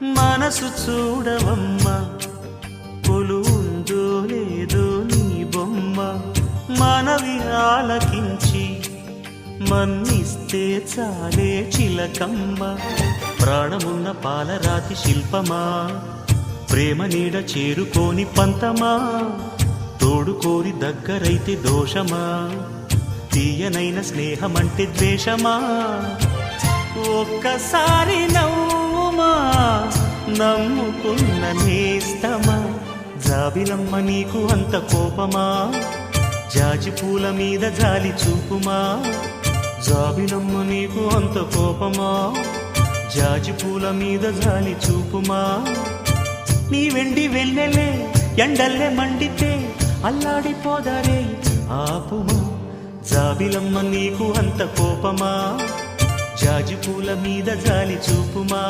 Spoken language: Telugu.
మనసు చూడవమ్మా కొలువుందో లేదో నీ బొమ్మ మనవి ఆలకించి మన్నిస్తే చాలే చిలకమ్మ ప్రాణమున్న పాలరాతి శిల్పమా ప్రేమ నీడ చేరుకోని పంతమా తోడుకోరి దగ్గరైతే దోషమా తీయనైన స్నేహమంటే ద్వేషమా ఒక్కసారి నవ్వుమా నమ్ముకున్న నేస్తమా జాబిలమ్మ నీకు అంత కోపమా జాజి పూల మీద జాలి చూపుమా జాబిలమ్మ నీకు అంత కోపమా జాజి పూల మీద జాలి చూపుమా నీ వెండి వెన్నెలే ఎండల్లే మండితే అల్లాడిపోదారే ఆపుమా జాబిలమ్మ నీకు అంత కోపమా జాజి పూల మీద జాలి చూపుమా